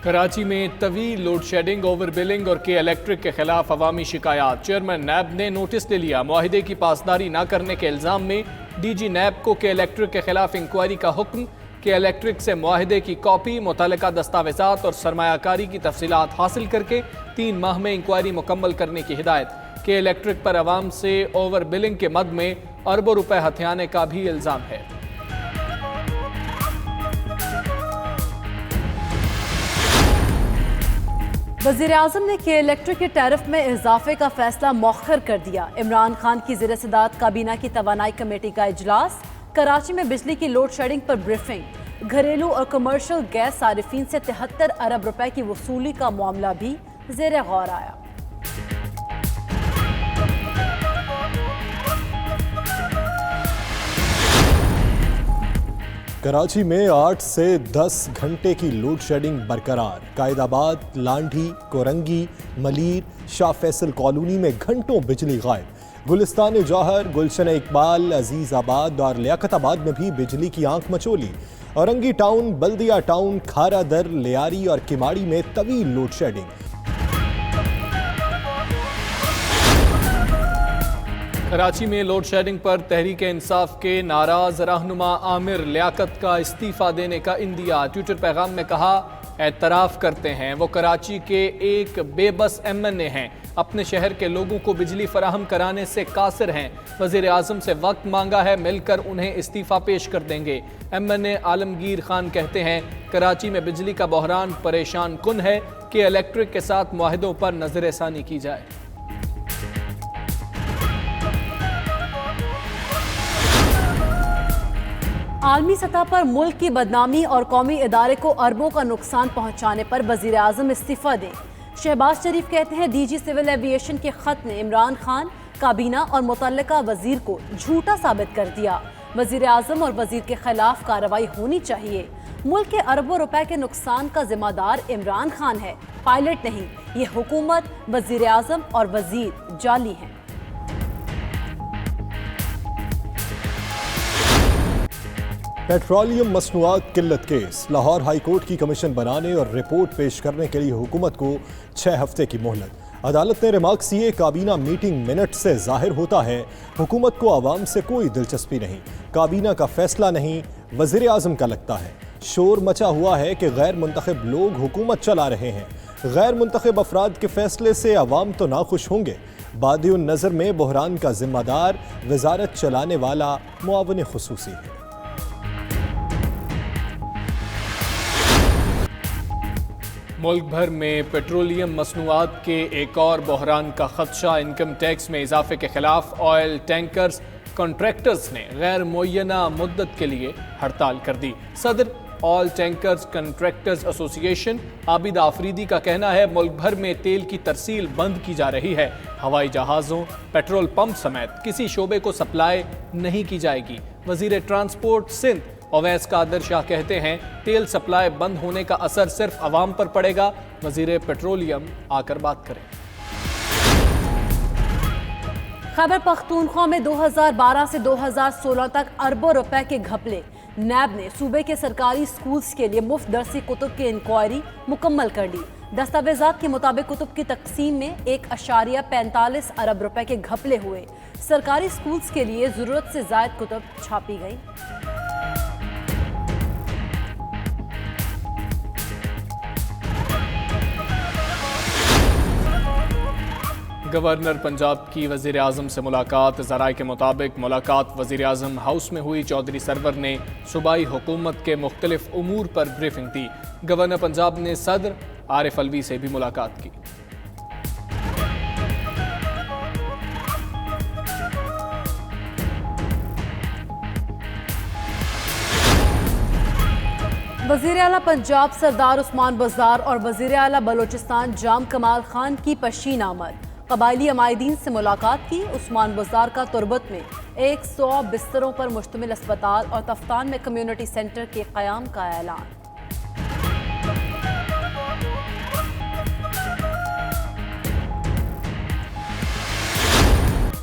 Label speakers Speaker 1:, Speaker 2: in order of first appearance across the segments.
Speaker 1: کراچی میں طویل load shedding, over billing اور کے الیکٹرک کے خلاف عوامی شکایات۔ چیئرمین نیب نے نوٹس لے لیا۔ معاہدے کی پاسداری نہ کرنے کے الزام میں ڈی جی نیب کو کے الیکٹرک کے خلاف انکوائری کا حکم۔ کے الیکٹرک سے معاہدے کی کاپی، متعلقہ دستاویزات اور سرمایہ کاری کی تفصیلات حاصل کر کے 3 ماہ میں انکوائری مکمل کرنے کی ہدایت۔ کے الیکٹرک پر عوام سے اوور بلنگ کے مد میں اربوں روپے ہتھیانے کا بھی الزام ہے۔
Speaker 2: وزیراعظم نے کے الیکٹرک کے ٹیرف میں اضافے کا فیصلہ مؤخر کر دیا۔ عمران خان کی زیر صدارت کابینہ کی توانائی کمیٹی کا اجلاس۔ کراچی میں بجلی کی لوڈ شیڈنگ پر بریفنگ۔ گھریلو اور کمرشل گیس صارفین سے 73 ارب روپے کی وصولی کا معاملہ بھی زیر غور آیا۔
Speaker 3: کراچی میں 8 سے 10 گھنٹے کی لوڈ شیڈنگ برقرار۔ قائد آباد، لانڈھی، کورنگی، ملیر، شاہ فیصل کالونی میں گھنٹوں بجلی غائب۔ گلستان جوہر، گلشن اقبال، عزیز آباد اور لیاقت آباد میں بھی بجلی کی آنکھ مچولی۔ اورنگی ٹاؤن، بلدیہ ٹاؤن، کھارا در، لیاری اور کماڑی میں طویل لوڈ شیڈنگ۔
Speaker 1: کراچی میں لوڈ شیڈنگ پر تحریک انصاف کے ناراض رہنما عامر لیاقت کا استعفیٰ دینے کا اندیا۔ ٹویٹر پیغام میں کہا، اعتراف کرتے ہیں وہ کراچی کے ایک بے بس ایم این اے ہیں، اپنے شہر کے لوگوں کو بجلی فراہم کرانے سے قاصر ہیں۔ وزیر اعظم سے وقت مانگا ہے، مل کر انہیں استعفیٰ پیش کر دیں گے۔ ایم این اے عالمگیر خان کہتے ہیں، کراچی میں بجلی کا بحران پریشان کن ہے کہ الیکٹرک کے ساتھ معاہدوں پر نظر ثانی کی جائے۔
Speaker 2: عالمی سطح پر ملک کی بدنامی اور قومی ادارے کو اربوں کا نقصان پہنچانے پر وزیر اعظم استعفیٰ دیں۔ شہباز شریف کہتے ہیں، ڈی جی سول ایوی ایشن کے خط نے عمران خان، کابینہ اور متعلقہ وزیر کو جھوٹا ثابت کر دیا۔ وزیر اعظم اور وزیر کے خلاف کارروائی ہونی چاہیے۔ ملک کے اربوں روپے کے نقصان کا ذمہ دار عمران خان ہے، پائلٹ نہیں۔ یہ حکومت، وزیر اعظم اور وزیر جعلی ہیں۔
Speaker 3: پیٹرولیم مصنوعات قلت کیس۔ لاہور ہائی کورٹ کی کمیشن بنانے اور رپورٹ پیش کرنے کے لیے حکومت کو 6 ہفتے کی مہلت۔ عدالت نے ریمارکس کیے، کابینہ میٹنگ منٹ سے ظاہر ہوتا ہے حکومت کو عوام سے کوئی دلچسپی نہیں، کابینہ کا فیصلہ نہیں، وزیر اعظم کا لگتا ہے۔ شور مچا ہوا ہے کہ غیر منتخب لوگ حکومت چلا رہے ہیں، غیر منتخب افراد کے فیصلے سے عوام تو ناخوش ہوں گے۔ بادی النظر میں بحران کا ذمہ دار وزارت چلانے والا معاون خصوصی ہے۔
Speaker 1: ملک بھر میں پیٹرولیم مصنوعات کے ایک اور بحران کا خدشہ۔ انکم ٹیکس میں اضافے کے خلاف آئل ٹینکرز کنٹریکٹرز نے غیر معینہ مدت کے لیے ہڑتال کر دی۔ صدر آئل ٹینکرز کنٹریکٹرز ایسوسی ایشن عابد آفریدی کا کہنا ہے، ملک بھر میں تیل کی ترسیل بند کی جا رہی ہے، ہوائی جہازوں، پیٹرول پمپ سمیت کسی شعبے کو سپلائی نہیں کی جائے گی۔ وزیر ٹرانسپورٹ سندھ اویس قادر شاہ کہتے ہیں، تیل سپلائی بند ہونے کا اثر صرف عوام پر پڑے گا، وزیر پیٹرولیم آ کر بات کریں۔
Speaker 2: خیبر پختونخوا میں 2012 سے 2016 تک اربوں روپے کے گھپلے۔ نیب نے صوبے کے سرکاری سکولز کے لیے مفت درسی کتب کی انکوائری مکمل کر لی۔ دستاویزات کے مطابق کتب کی تقسیم میں 1.45 ارب روپے کے گھپلے ہوئے۔ سرکاری سکولز کے لیے ضرورت سے زائد کتب چھاپی گئی۔
Speaker 1: گورنر پنجاب کی وزیر اعظم سے ملاقات۔ ذرائع کے مطابق ملاقات وزیر اعظم ہاؤس میں ہوئی۔ چودھری سرور نے صوبائی حکومت کے مختلف امور پر بریفنگ دی۔ گورنر پنجاب نے صدر عارف علوی سے بھی ملاقات کی۔
Speaker 2: وزیر اعلیٰ پنجاب سردار عثمان بزدار اور وزیر اعلیٰ بلوچستان جام کمال خان کی پشین آمد۔ قبائلی عمائدین سے ملاقات کی۔ عثمان بزدار کا تربت میں 100 بستروں پر مشتمل اسپتال اور تفتان میں کمیونٹی سینٹر کے قیام کا اعلان۔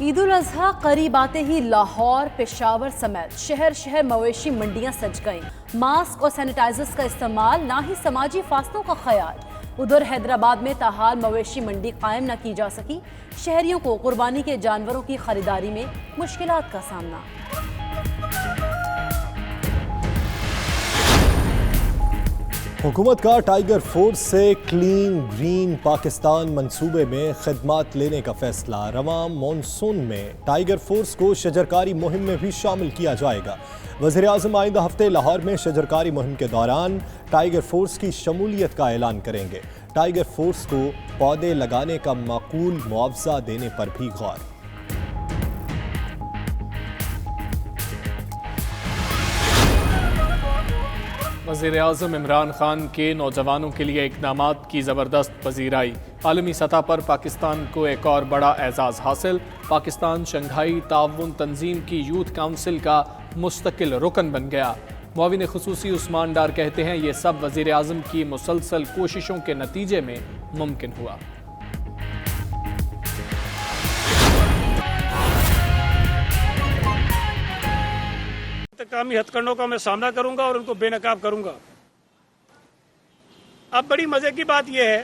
Speaker 2: عید الاضحیٰ قریب آتے ہی لاہور، پشاور سمیت شہر شہر مویشی منڈیاں سج گئیں۔ ماسک اور سینیٹائزرز کا استعمال، نہ ہی سماجی فاصلوں کا خیال۔ ادھر حیدرآباد میں تاحال مویشی منڈی قائم نہ کی جا سکی، شہریوں کو قربانی کے جانوروں کی خریداری میں مشکلات کا سامنا۔
Speaker 3: حکومت کا ٹائیگر فورس سے کلین گرین پاکستان منصوبے میں خدمات لینے کا فیصلہ۔ رواں مونسون میں ٹائیگر فورس کو شجرکاری مہم میں بھی شامل کیا جائے گا۔ وزیر اعظم آئندہ ہفتے لاہور میں شجرکاری مہم کے دوران ٹائیگر فورس کی شمولیت کا اعلان کریں گے۔ ٹائیگر فورس کو پودے لگانے کا معقول معاوضہ دینے پر بھی غور۔
Speaker 1: وزیر اعظم عمران خان کے نوجوانوں کے لیے اقدامات کی زبردست پذیرائی۔ عالمی سطح پر پاکستان کو ایک اور بڑا اعزاز حاصل۔ پاکستان شنگھائی تعاون تنظیم کی یوتھ کونسل کا مستقل رکن بن گیا۔ معاون خصوصی عثمان ڈار کہتے ہیں یہ سب وزیر اعظم کی مسلسل کوششوں کے نتیجے میں ممکن ہوا۔
Speaker 4: انتقامی ہتھ کنڈوں کا میں سامنا کروں گا اور ان کو بے نقاب کروں گا۔ اب بڑی مزے کی بات یہ ہے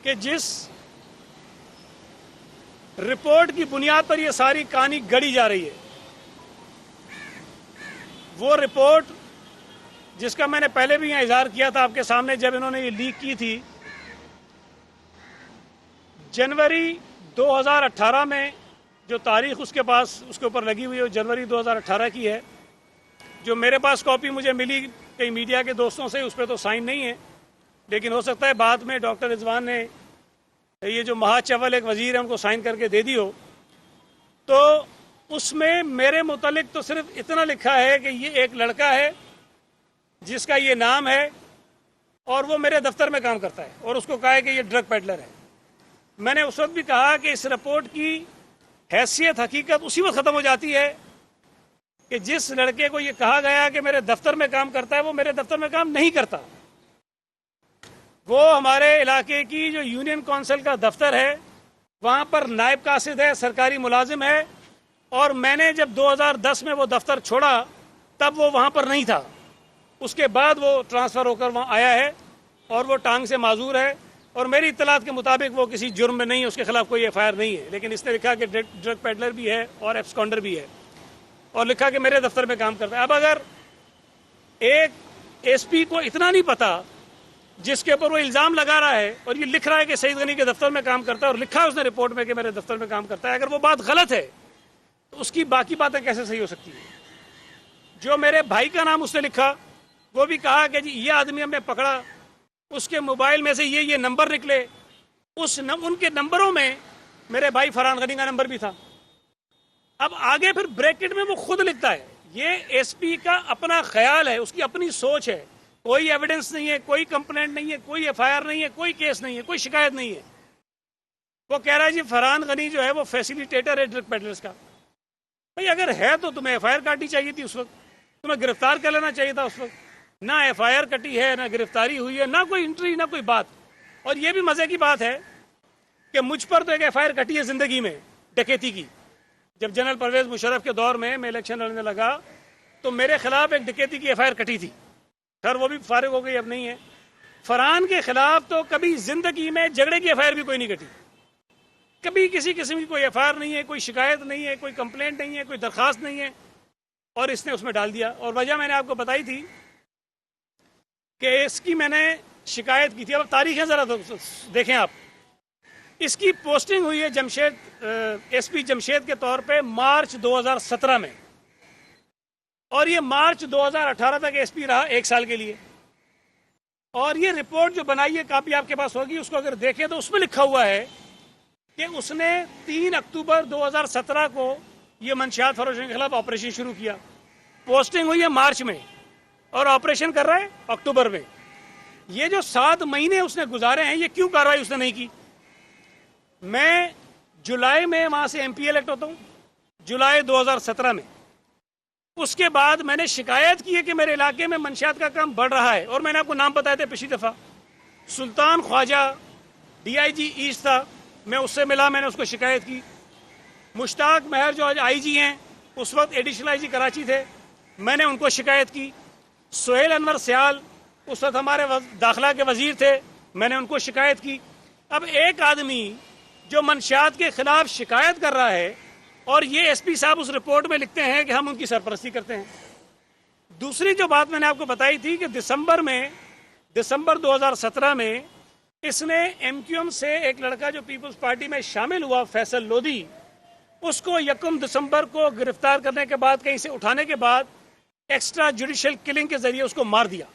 Speaker 4: کہ جس رپورٹ کی بنیاد پر یہ ساری کہانی گڑھی جا رہی ہے، وہ رپورٹ جس کا میں نے پہلے بھی یہاں اظہار کیا تھا آپ کے سامنے جب انہوں نے یہ لیک کی تھی، جنوری 2018 میں جو تاریخ اس کے پاس اس کے اوپر لگی ہوئی ہے وہ جنوری 2018 کی ہے۔ جو میرے پاس کاپی مجھے ملی کئی میڈیا کے دوستوں سے، اس پہ تو سائن نہیں ہے، لیکن ہو سکتا ہے بعد میں ڈاکٹر رضوان نے یہ جو مہا چول ایک وزیر ہے ان کو سائن کر کے دے دی ہو۔ تو اس میں میرے متعلق تو صرف اتنا لکھا ہے کہ یہ ایک لڑکا ہے جس کا یہ نام ہے اور وہ میرے دفتر میں کام کرتا ہے، اور اس کو کہا ہے کہ یہ ڈرگ پیڈلر ہے۔ میں نے اس وقت بھی کہا کہ اس رپورٹ کی حیثیت حقیقت اسی وقت ختم ہو جاتی ہے کہ جس لڑکے کو یہ کہا گیا کہ میرے دفتر میں کام کرتا ہے وہ میرے دفتر میں کام نہیں کرتا۔ وہ ہمارے علاقے کی جو یونین کونسل کا دفتر ہے وہاں پر نائب قاصد ہے، سرکاری ملازم ہے، اور میں نے جب 2010 میں وہ دفتر چھوڑا تب وہ وہاں پر نہیں تھا۔ اس کے بعد وہ ٹرانسفر ہو کر وہاں آیا ہے اور وہ ٹانگ سے معذور ہے، اور میری اطلاعات کے مطابق وہ کسی جرم میں نہیں ہے، اس کے خلاف کوئی ایف آئی آر نہیں ہے، لیکن اس نے لکھا کہ ڈرگ پیڈلر بھی ہے اور ایبسکانڈر بھی ہے، اور لکھا کہ میرے دفتر میں کام کرتا ہے۔ اب اگر ایک ایس پی کو اتنا نہیں پتا جس کے اوپر وہ الزام لگا رہا ہے اور یہ لکھ رہا ہے کہ سعید غنی کے دفتر میں کام کرتا ہے، اور لکھا ہے اس نے رپورٹ میں کہ میرے دفتر میں کام کرتا ہے، اگر وہ بات غلط ہے تو اس کی باقی باتیں کیسے صحیح ہو سکتی ہیں؟ جو میرے بھائی کا نام اس نے لکھا، وہ بھی کہا کہ جی یہ آدمی ہم نے پکڑا، اس کے موبائل میں سے یہ نمبر نکلے، ان کے نمبروں میں میرے بھائی فرحان غنی کا نمبر بھی تھا۔ اب آگے پھر بریکٹ میں وہ خود لکھتا ہے، یہ ایس پی کا اپنا خیال ہے، اس کی اپنی سوچ ہے، کوئی ایویڈنس نہیں ہے، کوئی کمپلینٹ نہیں ہے، کوئی ایف آئی آر نہیں ہے، کوئی کیس نہیں ہے، کوئی شکایت نہیں ہے۔ وہ کہہ رہا ہے جی فرحان غنی جو ہے وہ فیسیلیٹیٹر ہے ڈرگ پیڈلرز کا۔ بھئی اگر ہے تو تمہیں ایف آئی آر کاٹنی چاہیے تھی، اس وقت تمہیں گرفتار کر لینا چاہیے تھا۔ اس وقت نہ ایف آئی آر کٹی ہے، نہ گرفتاری ہوئی ہے، نہ کوئی انٹری، نہ کوئی بات۔ اور یہ بھی مزے کی بات ہے کہ مجھ پر تو ایک ایف آئی آر کٹی ہے زندگی میں ڈکیتی کی۔ جب جنرل پرویز مشرف کے دور میں الیکشن لڑنے لگا تو میرے خلاف ایک ڈکیتی کی ایف آئی آر کٹی تھی، خیر وہ بھی فارغ ہو گئی، اب نہیں ہے۔ فرحان کے خلاف تو کبھی زندگی میں جھگڑے کی ایف آئی آر بھی کوئی نہیں کٹی، کبھی کسی قسم کی کوئی ایف آئی آر نہیں ہے، کوئی شکایت نہیں ہے، کوئی کمپلینٹ نہیں ہے، کوئی درخواست نہیں ہے، اور اس نے اس میں ڈال دیا۔ اور وجہ میں نے آپ کو بتائی تھی کہ اس کی میں نے شکایت کی تھی۔ اب تاریخیں ذرا دیکھیں آپ، اس کی پوسٹنگ ہوئی ہے جمشید ایس پی جمشید کے طور پہ مارچ 2017 میں، اور یہ مارچ 2018 تک ایس پی رہا 1 سال کے لیے۔ اور یہ رپورٹ جو بنائی ہے، کاپی آپ کے پاس ہوگی، اس کو اگر دیکھیں تو اس میں لکھا ہوا ہے کہ اس نے 3 اکتوبر 2017 کو یہ منشیات فروشوں کے خلاف آپریشن شروع کیا۔ پوسٹنگ ہوئی ہے مارچ میں اور آپریشن کر رہا ہے اکتوبر میں۔ یہ جو 7 مہینے اس نے گزارے ہیں، یہ کیوں کارروائی اس نے نہیں کی؟ میں جولائی میں وہاں سے ایم پی الیکٹ ہوتا ہوں، جولائی 2017 میں۔ اس کے بعد میں نے شکایت کی ہے کہ میرے علاقے میں منشیات کا کام بڑھ رہا ہے، اور میں نے آپ کو نام بتائے تھے پچھلی دفعہ، سلطان خواجہ ڈی آئی جی ایسٹ تھا، میں اس سے ملا، میں نے اس کو شکایت کی۔ مشتاق مہر جو آج آئی جی ہیں، اس وقت ایڈیشنل آئی جی کراچی تھے، میں نے ان کو شکایت کی. سہیل انور سیال اس وقت ہمارے داخلہ کے وزیر تھے، میں نے ان کو شکایت کی. اب ایک آدمی جو منشیات کے خلاف شکایت کر رہا ہے اور یہ ایس پی صاحب اس رپورٹ میں لکھتے ہیں کہ ہم ان کی سرپرستی کرتے ہیں. دوسری جو بات میں نے آپ کو بتائی تھی کہ دسمبر 2017 میں اس نے ایم کیو ایم سے ایک لڑکا جو پیپلز پارٹی میں شامل ہوا، فیصل لودھی، اس کو 1 دسمبر کو گرفتار کرنے کے بعد، کہیں سے اٹھانے کے بعد ایکسٹرا جوڈیشل کلنگ کے ذریعے اس کو مار دیا.